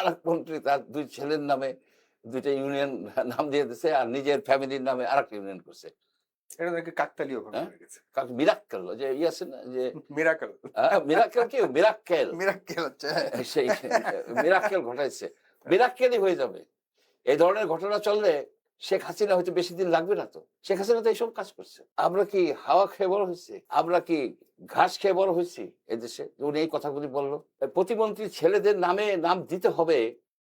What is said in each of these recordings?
আর এক মন্ত্রী তার দুই ছেলের নামে দুইটা ইউনিয়ন নাম দিয়ে দিছে, আর নিজের ফ্যামিলির নামে আরেকটা ইউনিয়ন করছে। এটা নাকি কাকতালীয় ভাবে হ্যাঁ, হয়ে গেছে। মিরাক্কেল যে আছে না যে মিরাকেল মিরাক্কেল কি মিরাক্কেল মিরাকেল হচ্ছে সেই মিরাক্কেল ঘটাইছে, মিরাক্কেলই হয়ে যাবে। এই ধরনের ঘটনা চললে শেখ হাসিনা হয়তো বেশি দিন লাগবে না তো। শেখ হাসিনা তো এইসব কাজ করছে। আমরা কি হাওয়া খেয়ে বড় হয়েছি? আমরা কি ঘাস খেয়ে বড় হয়েছি এদেশে? উনি এই কথাগুলি বললো। প্রতিমন্ত্রী ছেলেদের নামে নাম দিতে হবে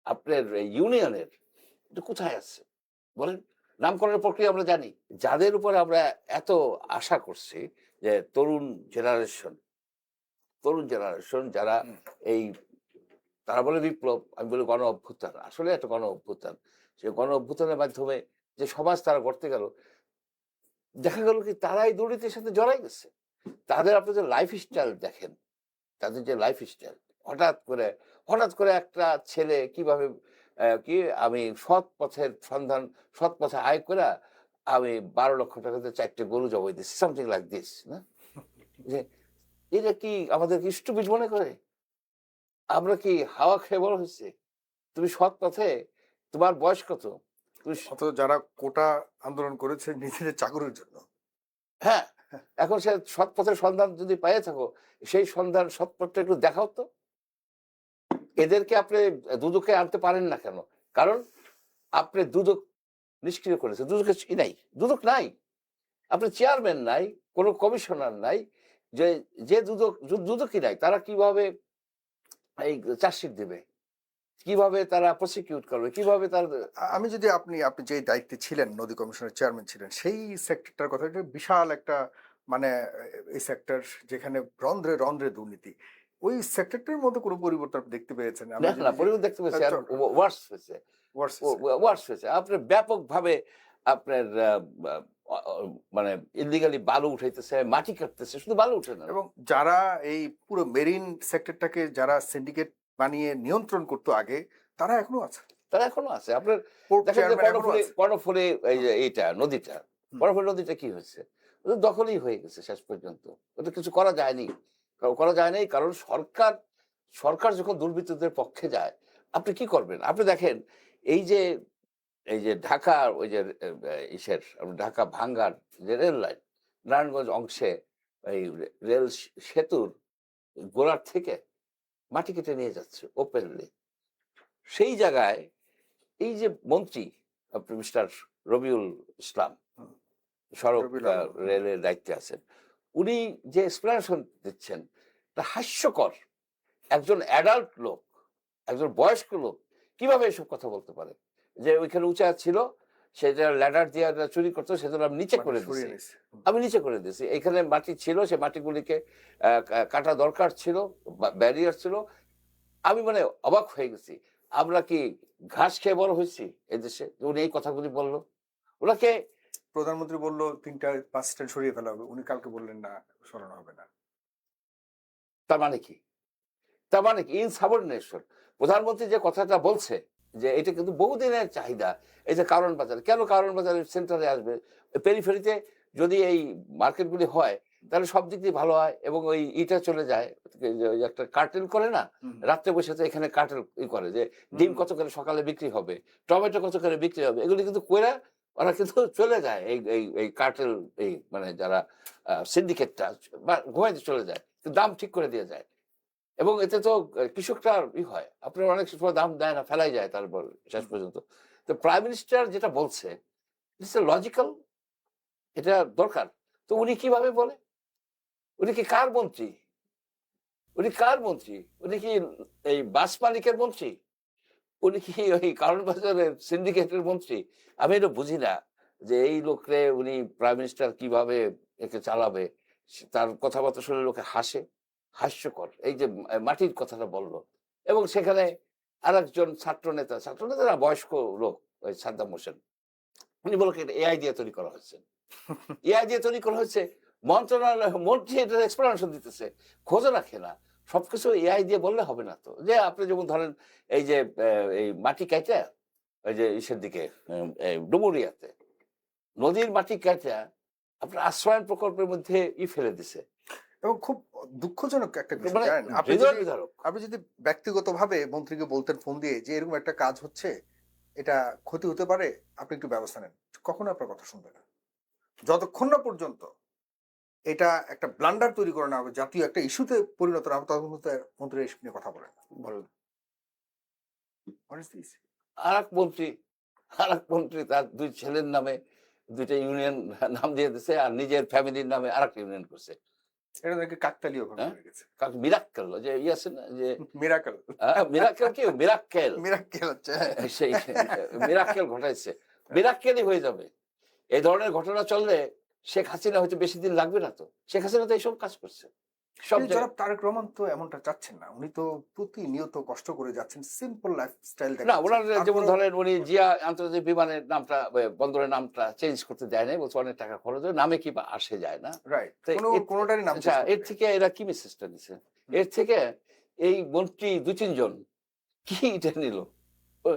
আপনার ইউনিয়নের, এটা কোথায় আছে বলেন? নামকরণের প্রক্রিয়া আমরা জানি। যাদের উপরে আমরা এত আশা করছি যে তরুণ জেনারেশন যারা এই তারা বলে বিপ্লব, আমি বলি গণ অভ্যুত্থান। আসলে একটা গণ অভ্যুত্থান। সেই গণ অভ্যুত্থানের মাধ্যমে যে সমাজ তারা গড়তে গেল, দেখা গেল কি তারা এই দুর্নীতির সাথে জড়াই গেছে। তাদের আপনি যে লাইফস্টাইল দেখেন, তাদের যে লাইফস্টাইল হঠাৎ করে একটা ছেলে কিভাবে কি আমি সৎ পথে আয় করে আমি ১২ লক্ষ টাকাতে ৪ টে গরু জবাই দিচ্ছি, সামথিং লাইক দিস না? যে এটা কি আমাদের স্টুপিড মনে করে? আমরা কি হাওয়া খেয়ে বড় হয়েছি? তুমি সৎ পথে, তোমার বয়স কত? তুমি অথচ যারা কোটা আন্দোলন করেছে নিজেদের চাকরির জন্য, হ্যাঁ, এখন সে সৎ পথের সন্ধান যদি পেয়ে থাকো, সেই সন্ধান সৎ পথটা একটু দেখাও তো। এদেরকে আপনি দুদকে আনতে পারেন না কেন? কারণ আপনি দুদক নিষ্ক্রিয় করেছে। দুদকের নাই, দুদক নাই। আপনার চেয়ারম্যান নাই, কোনো কমিশনার নাই, যে যে দুদকই নাই। তারা কিভাবে এই চার্জশিট দেবে? কিভাবে তারা প্রসিকিউট করবে? কিভাবে তার আমি যদি আপনি আপনি যে দায়িত্বে ছিলেন, নদী কমিশনের চেয়ারম্যান ছিলেন, সেই সেক্টরটার কথা, এটা বিশাল একটা মানে এই সেক্টর যেখানে রন্ধ্রে রন্ধ্রে দুর্নীতি, ওই সেক্টরটার মধ্যে কোনো পরিবর্তন আপনি দেখতে পেয়েছেন? আমরা না, যদি না, পরিবর্তন দেখতে পেয়েছি, আর ওয়ার্স হয়েছে। worse ওয়ার্স হয়েছে। আপনার ব্যাপকভাবে আপনার মানে ইলিগালি বালু উঠাইতেছে, মাটি কাটতেছে, শুধু বালু উঠে না। এবং যারা এই পুরো মেরিন সেক্টরটাকে যারা সিন্ডিকেট বানিয়ে নিয়ন্ত্রণ করতো আগে, তারা এখনো আছে। তারা এখনো আছে। আপনার পোর্ট দেখেন যে চেয়ারম্যান এখনো আছে। কর্ণফুলী এই যে এইটা নদীটা, কর্ণফুলী নদীটা কি হয়েছে? ওটা দখলই হয়ে গেছে শেষ পর্যন্ত। ওটা কিছু করা যায়নি। করা যায় নাই কারণ সরকার যখন দুর্বৃত্তদের পক্ষে যায়, আপনি কি করবেন? আপনি দেখেন এই যে ঢাকা ওই যে ঢাকা ভাঙ্গার যে রেল লাইন, নারায়ণগঞ্জ অংশে এই রেল সেতুর গোড়ার থেকে মাটি কেটে নিয়ে যাচ্ছে ওপেনলি। সেই জায়গায় এই যে মন্ত্রী আপনি মিস্টার রবিউল ইসলাম, সড়ক রবিউল আলম। রেলের দায়িত্বে আছেন, উনি যে এক্সপ্লেনেশন দিচ্ছেন তা হাস্যকর। একজন অ্যাডাল্ট লোক, একজন বয়স্ক লোক কিভাবে এসব কথা বলতে পারে? যে ওইখানে উঁচা ছিল, সেটা ল্যাডার দিয়ে চুরি করতো, সেজন্য আমি নিচে করে সরিয়ে দিছি। নিছে। আমি নিচে করে দিয়েছি। এখানে মাটি ছিল, সে মাটিগুলিকে কাটা দরকার ছিল, ব্যারিয়ার ছিল। আমি মানে অবাক হয়ে গেছি। আমরা কি ঘাস খেয়ে বড় হয়েছি এদেশে? উনি এই কথাগুলি বললো। ওনাকে প্রধানমন্ত্রী বললো ৩টা ৫ স্ট্যান্ড সরিয়ে ফেলা হবে, উনি কালকে বললেন না, সরানো হবে না। তার মানে কি? তার মানে কি ইনসাবঅর্ডিনেশন। প্রধানমন্ত্রী যে কথাটা বলছে যে এটা কিন্তু বহুদিনের চাহিদা। এই যে কারণ বাজার, কেন কারণ বাজারের সেন্টারে আসবে? পেরিফেরিতে যদি এই মার্কেটগুলি হয় তাহলে সব দিক দিয়ে ভালো হয়, এবং ওই ইটা চলে যায়, ওই যে একটা কার্টেল করে না, রাত্রে বসে তো এখানে কার্টেল করে যে ডিম কত করে সকালে বিক্রি হবে, টমেটো কত করে বিক্রি হবে, এগুলি কিন্তু কইরা ওরা কিন্তু চলে যায় এই এই এই কার্টেল, এই মানে যারা সিন্ডিকেটটা বা ঘুমাইতে চলে যায়, দাম ঠিক করে দিয়ে যায়। এবং এতে তো কৃষকরা হয়, আপনার অনেক সময় দাম দেয় না, ফেলাই যায় তারপর শেষ পর্যন্ত। তো প্রাইম মিনিস্টার যেটা বলছে, ইটস লজিক্যাল, এটা দরকার। তো উনি কিভাবে বলে? উনি কি কার মন্ত্রী? উনি কি এই বাস মালিকের মন্ত্রী? উনি কি ওই কারণ বাজারের সিন্ডিকেটের মন্ত্রী? আমি এটা বুঝি না যে এই লোকরে উনি প্রাইম মিনিস্টার কিভাবে একে চালাবে। তার কথাবার্তা শুনে লোকে হাসে, হাস্যকর। এই যে মাটির কথাটা বলল, এবং সেখানে আরেকজন ছাত্রনেতা না, বয়স্ক লোক, ওই সাদ্দাম হোসেন, উনি বলল এটা এআই দিয়ে তৈরি করা হয়েছে। এআই দিয়ে তৈরি করা হয়েছে। মন্ত্রণালয় মন্ত্রী এটার এক্সপ্লেনেশন দিতেছে, খোঁজও রাখে না। সবকিছু এআই দিয়ে বললে হবে না তো। যে আপনি যেমন ধরেন এই যে এই মাটি কাইটা ওই যে ইসের দিকে ডুমুরিয়াতে নদীর মাটি কাইটা আপনার আশ্রয়ন প্রকল্পের মধ্যে ফেলে দিছে। এবং খুব দুঃখজনক একটা বিষয় মানে জানেন, হৃদয় বিদারক। আপনি যদি ব্যক্তিগতভাবে মন্ত্রীকে বলতেন ফোন দিয়ে যে এরকম একটা কাজ হচ্ছে, এটা ক্ষতি হতে পারে, আপনি একটু ব্যবস্থা নেন, কখনো আপনার কথা শুনবে না, যতক্ষণ না পর্যন্ত এটা একটা ব্লান্ডার তৈরি করে না হবে, জাতীয় একটা ইস্যুতে পরিণত না হবে, ততক্ষণ পর্যন্ত মন্ত্রী এসব নিয়ে কথা বলেন না। বলেন। What is this? আরেক মন্ত্রী তার ২ ছেলের নামে ২ টা ইউনিয়ন নাম দিয়ে দিছে আর নিজের ফ্যামিলির নামে আরেকটা ইউনিয়ন করছে। এটা নাকি কাকতালীয় ঘটনা হ্যাঁ? হয়ে গেছে। মিরাক্কেল যে আছে না যে মিরাকল। মিরাক্কেল কি মিরাক্কেল মিরাক্কেল হচ্ছে। সেই মিরাক্কেল ঘটাইছে। মিরাক্কেলই হয়ে যাবে। এই ধরনের ঘটনা চললে শেখ হাসিনা হয়তো বেশি দিন লাগবে না তো। শেখ হাসিনা তো এইসব কাজ করছে। সব কিন্তু জায়গায় জনাব তারেক রহমান তো এমনটা চাচ্ছেন না। উনি তো প্রতিনিয়ত কষ্ট করে যাচ্ছেন। সিম্পল লাইফস্টাইল না, দেখাচ্ছেন। উনার যেমন তারপরেও ধরেন উনি জিয়া আন্তর্জাতিক বিমানের নামটা বন্দরের নামটা চেঞ্জ করতে দেয় নাই। বলছে অনেক টাকা খরচ হয়। নামে কি বা আসে যায় না? রাইট। তো কোনটারই নাম আচ্ছা, চেঞ্জ এর করতে থেকে এরা কি মেসেজটা নিছে? হুম। এর থেকে এই মন্ত্রী ২-৩ জন কি এটা নিল? ও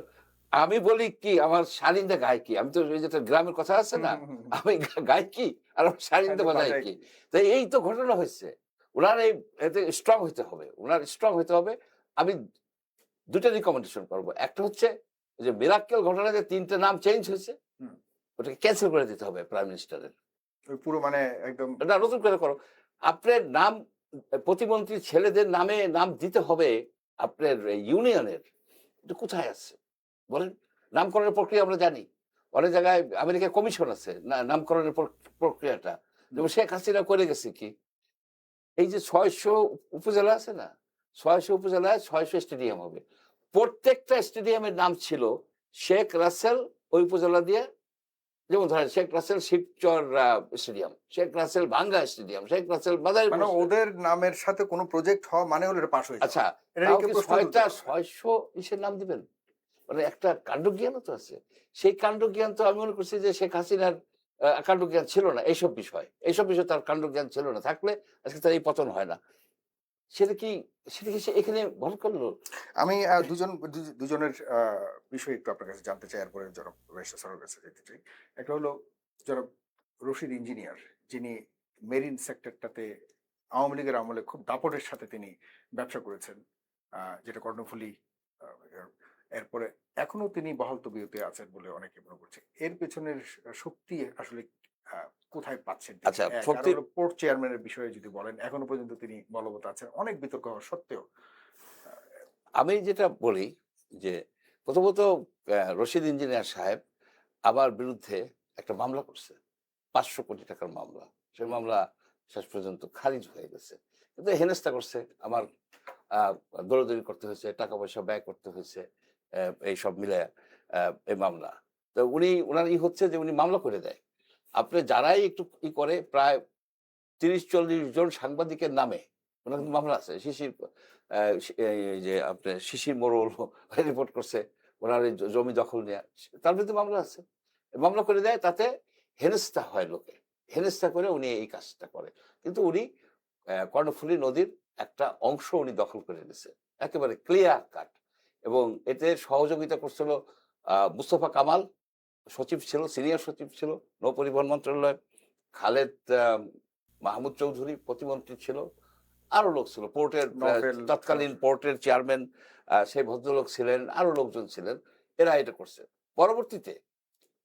আমি বলি কি আমার শালীনটা গায় কি? আমি তো ওই যে একটা গ্রামের কথা আছে না? আমি গাই কি? আর আমার শালীনটা শালীনটা বাজায় বাজায় কি? কি? তো এই তো ঘটনা হইছে। উনার এতে স্ট্রং হইতে হবে। উনার স্ট্রং হইতে হবে। আমি ২ টা রিকমেন্ডেশন করব। একটা হচ্ছে যে মিরাক্কেল ঘটনায় যে ৩ টা নাম চেঞ্জ হয়েছে, হুম। ওটাকে ক্যানসেল করে দিতে হবে প্রাইম মিনিস্টারের। ওই পুরো মানে একদম না, নতুন করে করো। আপনার নাম প্রতিমন্ত্রীর ছেলেদের নামে নাম দিতে হবে আপনার ইউনিয়নের। এটা কোথায় আছে? বলেন? নামকরণের প্রক্রিয়া আমরা জানি। অনেক জায়গায় আমেরিকায় কমিশন আছে নামকরণের প্রক্রিয়াটা। যেমন শেখ হাসিনা করে গেছে কি? এই যে ৬০০ উপজেলা আছে না? ৬০০ উপজেলায় ৬০০ স্টেডিয়াম হবে। প্রত্যেকটা স্টেডিয়ামের নাম ছিল শেখ রাসেল ওই উপজেলা দিয়ে, যেমন ধরেন শেখ রাসেল শিবচর স্টেডিয়াম, শেখ রাসেল ভাঙ্গা স্টেডিয়াম, শেখ রাসেল মাদারীপুর মানে ওদের নামের সাথে কোনো প্রজেক্ট হওয়া মানে হলো এটা পাস হয়ে যাওয়া। আচ্ছা, এটা নিয়ে কাউকে কেউ প্রশ্ন তুলতে ৬টা পারবে না। ৬০০ ইসের নাম দিবেন? মানে একটা কাণ্ডজ্ঞানও তো আছে। সেই কাণ্ডজ্ঞান তো আমি মনে করছি যে শেখ হাসিনার কাণ্ডজ্ঞান ছিল না এইসব বিষয়। এইসব বিষয়ে তার কাণ্ডজ্ঞান ছিল না। থাকলে আজকে তার এই পতন হয় না। সেটা কি সেটা কি সে এখানে বহন করলো? আমি দুজনের বিষয় একটু আপনার কাছে জানতে চাই, এরপরে জনাব রাইসা স্যারের কাছে যেতে চাই। একটা হলো জনাব রশিদ ইঞ্জিনিয়ার, যিনি মেরিন সেক্টরটাতে আওয়ামী লীগের আমলে খুব দাপটের সাথে তিনি ব্যবসা করেছেন, যেটা কর্ণফুলী, আহ, এরপরে এখনো তিনি বহাল তবিয়তে আছেন বলে অনেকে মনে করছে। এর পেছনের শক্তি আসলে কোথায় পাচ্ছেন তিনি? আচ্ছা, আর শক্তি হলো পোর্ট চেয়ারম্যানের বিষয়ে যদি বলেন, এখনো পর্যন্ত তিনি বলবৎ আছেন অনেক বিতর্ক হওয়া সত্ত্বেও। আমি যেটা বলি যে প্রথমত রশিদ ইঞ্জিনিয়ার সাহেব আমার বিরুদ্ধে একটা মামলা করছে। ৫০০ কোটি টাকার মামলা। সেই হুম, মামলা শেষ পর্যন্ত খারিজ হয়ে গেছে। কিন্তু হেনস্থা করছে। আমার আ দৌড়াদৌড়ি করতে হয়েছে, টাকা-পয়সা ব্যয় করতে হয়েছে। এইসব মিলায়া এই মামলা। তো উনার হচ্ছে যে উনি মামলা করে দেয়। আপনি যারাই একটু করে প্রায় ৩০-৪০ জন সাংবাদিকের নামে উনার হুম, কিন্তু মামলা আছে। শিশির এই যে আপনার শিশির মোড়ল রিপোর্ট করছে উনার এই জমি দখল নিয়ে। তার বিরুদ্ধে মামলা আছে। মামলা করে দেয় তাতে হেনস্থা হয় লোকে। হেনস্থা করে উনি এই কাজটা করে। কিন্তু উনি কর্ণফুলী নদীর একটা অংশ উনি দখল করে নিছে। একেবারে ক্লিয়ার কাট। এবং এতে সহযোগিতা করছিল মুস্তফা কামাল সচিব ছিল, সিনিয়র সচিব ছিল নৌ পরিবহন মন্ত্রণালয়। খালেদ মাহমুদ চৌধুরী প্রতিমন্ত্রী ছিল। আরো লোক ছিল। পোর্টের নভেল তৎকালীন পোর্টের চেয়ারম্যান সেই ভদ্রলোক ছিলেন, আরো লোকজন ছিলেন। এরা এটা করছে। পরবর্তীতে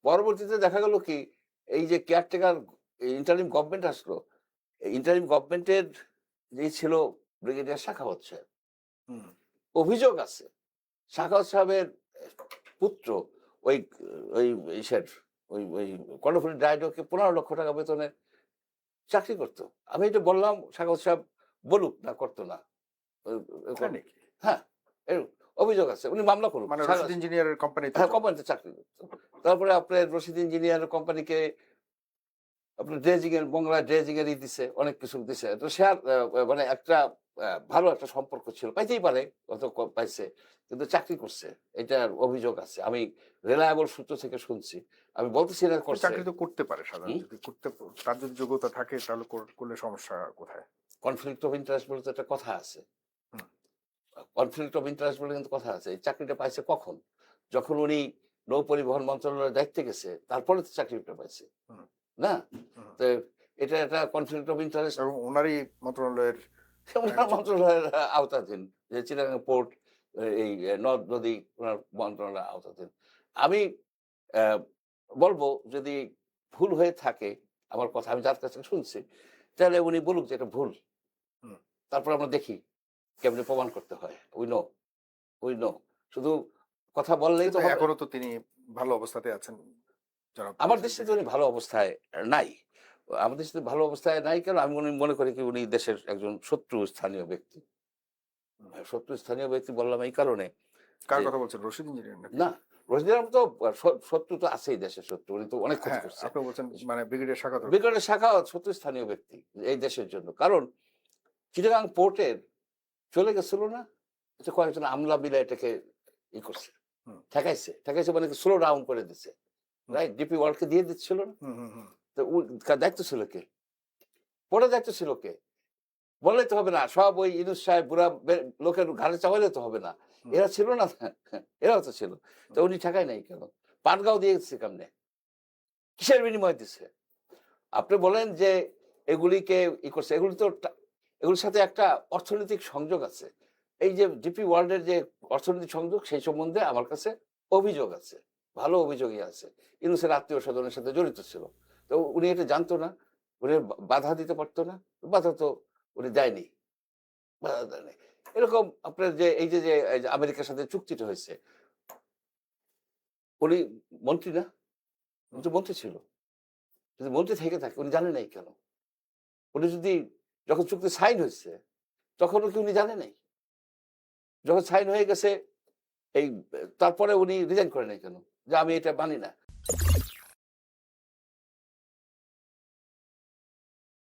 পরবর্তীতে দেখা গেল কি এই যে কেয়ারটেকার ইন্টারিম গভর্নমেন্ট আসলো। এই ইন্টারিম গভর্নমেন্টের যে ছিল ব্রিগেডিয়ার সাখাওয়াত সাহেব। হুম, অভিযোগ আছে সাখাওয়াত সাহেবের পুত্র ওই ওই ইসের ওই কর্ণফুলী ডায়ডকে ১৫ লক্ষ টাকা বেতনে চাকরি করত। আমি এটা বললাম সাখাওয়াত সাহেব বলুক না করতো না। ও ও তাই নাকি? হ্যাঁ, এর অভিযোগ আছে। উনি মামলা করুক। মানে রশিদ ইঞ্জিনিয়ারের কোম্পানিতে হ্যাঁ, কোম্পানিতে চাকরি করত। তারপরে আপনার রশিদ ইঞ্জিনিয়ার কোম্পানিকে আপনার ড্রেজিং এর বংলা ড্রেজিং এর দিছে, অনেক কিছু দিছে। তো সে আর মানে একটা ভালো একটা সম্পর্ক ছিল। পাইতেই পারে, হয়তো পাইছে। কিন্তু চাকরি করছে। এটার অভিযোগ আছে। আমি রিলায়েবল সূত্র থেকে শুনছি। আমি বলতেছি না তো করছে। চাকরি তো করতে পারে সাধারণ, হুম? যদি করতে তার যদি যোগ্যতা থাকে তাহলে করলে সমস্যা কোথায়? কনফ্লিক্ট অফ ইন্টারেস্ট বলে তো একটা কথা আছে। হুম, কনফ্লিক্ট অফ ইন্টারেস্ট বলে কিন্তু কথা আছে। এই চাকরিটা পাইছে কখন? যখন উনি নৌ পরিবহন মন্ত্রণালয়ের দায়িত্বে গেছে, তারপরে তো চাকরিটা পাইছে। হুম, না? হুম। তো এটা একটা কনফ্লিক্ট অফ ইন্টারেস্ট এবং ওনারই মন্ত্রণালয়ের ওনার মন্ত্রণালয়ের আওতাধীন, যে চিটাগাং পোর্ট এই নদ নদী ওনার মন্ত্রণালয়ের আওতাধীন। আমি বলবো যদি ভুল হয়ে থাকে আমার কথা, আমি যার কাছে শুনছি, তাহলে উনি বলুক যে এটা ভুল। হুম। তারপর আমরা দেখি কেমনে প্রমাণ করতে হয়। উই নো শুধু কথা বললেই তো কিন্তু হবে এখনো তো তিনি ভালো অবস্থাতে আছেন জনাব আমার প্রেসিডেন্ট দেশে তো উনি ভালো অবস্থায় নাই। আমাদের দেশে ভালো অবস্থায় নাই কেন? আমি মনে করি কি উনি দেশের একজন শত্রু স্থানীয় ব্যক্তি। শত্রু স্থানীয় ব্যক্তি বললাম এই কারণে কার যে কথা বলছেন, রশিদ ইঞ্জিনিয়ার নাকি? না, রশিদুল তো শত্রু তো আছেই দেশের শত্রু। উনি তো অনেক ক্ষতি হ্যাঁ, করছে। আপনি বলছেন মানে ব্রিগেডিয়ার শাখাত। ব্রিগেডের শাখাওয়াত শত্রু স্থানীয় ব্যক্তি এই দেশের জন্য। কারণ চিটাগাং পোর্টের চলে গেছিল না? এটা কয়েকজন আমলা মিলে এটাকে করছে। হুম, ঠেকাইছে মানে স্লো ডাউন করে দিছে। হুম, রাইট? ডিপি ওয়ার্ল্ডকে দিয়ে দিচ্ছিল না? হুম, হুম, হুম। তো দায়িত্ব ছিল কে? পোর্টের দায়িত্ব ছিল কে? বললেই তো হবে না। সব ওই ইউনূস সাহেব বুড়া লোকের ঘাড়ে চাপাইলে তো হবে না। হুম, এরা ছিল না? এরাও তো ছিল। তো হুম। উনি ঠেকায় নাই কেন? পাটগাঁও দিয়ে দিচ্ছে কেমনে? কিসের বিনিময়ে দিচ্ছে? আপনি বলেন যে এগুলিকে করছে, এগুলি তো এগুলির সাথে একটা অর্থনৈতিক সংযোগ আছে। এই যে ডিপি ওয়ার্ল্ড এর যে অর্থনৈতিক সংযোগ সেই সম্বন্ধে আমার কাছে অভিযোগ আছে। ভালো অভিযোগই আছে। ইউনূসের আত্মীয়-স্বজনের সাথে জড়িত ছিল। তো উনি এটা জানতো না? উনি বাধা দিতে পারত না? বাধা তো উনি দেয়নি। বাধা দেয় নাই। এরকম আপনার যে এই যে আমেরিকার সাথে চুক্তিটা হয়েছে, উনি মন্ত্রী না? উনি তো মন্ত্রী ছিল। যদি মন্ত্রী থেকে থাকে উনি জানেন নাই কেন? উনি যদি যখন চুক্তি সাইন হয়েছে তখনও কি উনি জানেন নাই? যখন সাইন হয়ে গেছে এই তারপরে উনি রিজাইন করেন নাই কেন? যে আমি এটা মানি না।